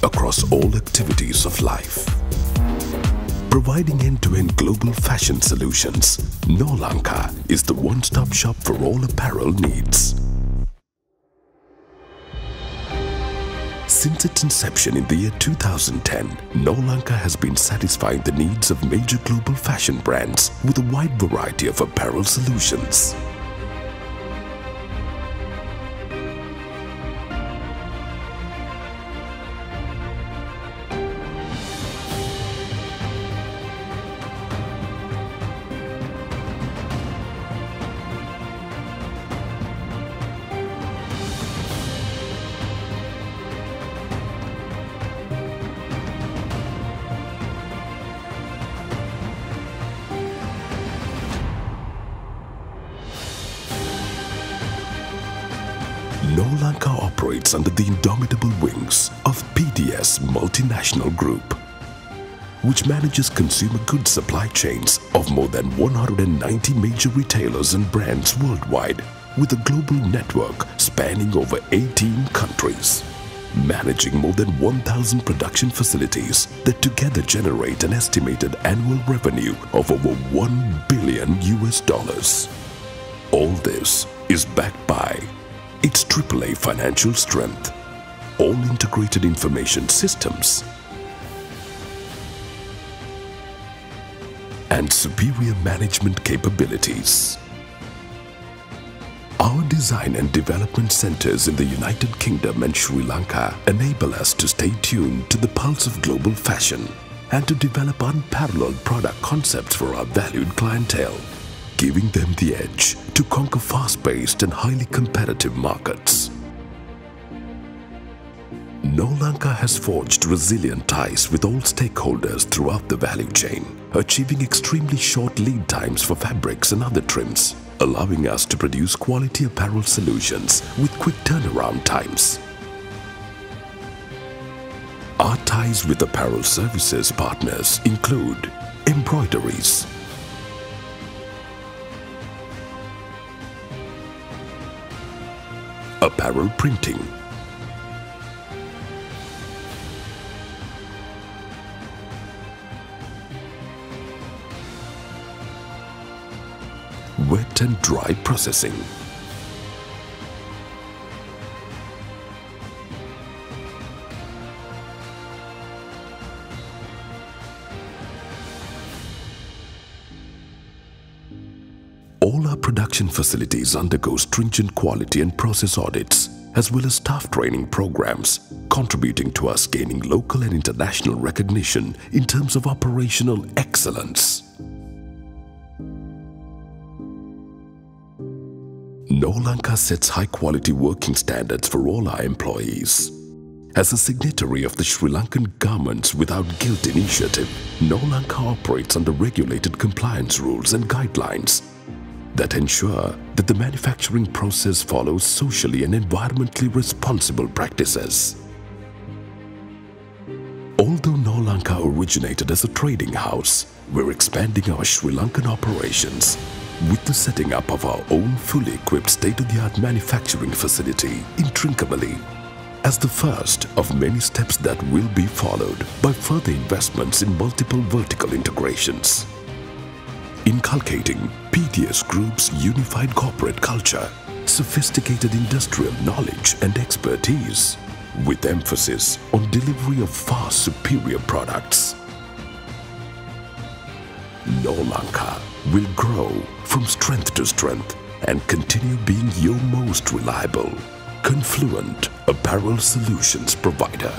across all activities of life. Providing end-to-end global fashion solutions, Nolanka is the one-stop shop for all apparel needs. Since its inception in the year 2010, Nolanka has been satisfying the needs of major global fashion brands with a wide variety of apparel solutions. Nolanka operates under the indomitable wings of PDS Multinational Group, which manages consumer goods supply chains of more than 190 major retailers and brands worldwide, with a global network spanning over 18 countries, managing more than 1,000 production facilities that together generate an estimated annual revenue of over $1 billion. All this is backed by its AAA financial strength, all integrated information systems, and superior management capabilities. Our design and development centers in the United Kingdom and Sri Lanka enable us to stay tuned to the pulse of global fashion and to develop unparalleled product concepts for our valued clientele, giving them the edge to conquer fast-paced and highly competitive markets. Nolanka has forged resilient ties with all stakeholders throughout the value chain, achieving extremely short lead times for fabrics and other trims, allowing us to produce quality apparel solutions with quick turnaround times. Our ties with apparel services partners include embroideries, apparel printing, wet and dry processing, all our production facilities undergo stringent quality and process audits, as well as staff training programs, contributing to us gaining local and international recognition in terms of operational excellence. Nolanka sets high-quality working standards for all our employees. As a signatory of the Sri Lankan Garments Without Guilt initiative, Nolanka operates under regulated compliance rules and guidelines that ensure that the manufacturing process follows socially and environmentally responsible practices. Although Nolanka originated as a trading house, we're expanding our Sri Lankan operations with the setting up of our own fully equipped state-of-the-art manufacturing facility in Trincomalee, as the first of many steps that will be followed by further investments in multiple vertical integrations, inculcating PDS Group's unified corporate culture, sophisticated industrial knowledge and expertise, with emphasis on delivery of far superior products. Nolanka will grow from strength to strength and continue being your most reliable, confluent apparel solutions provider.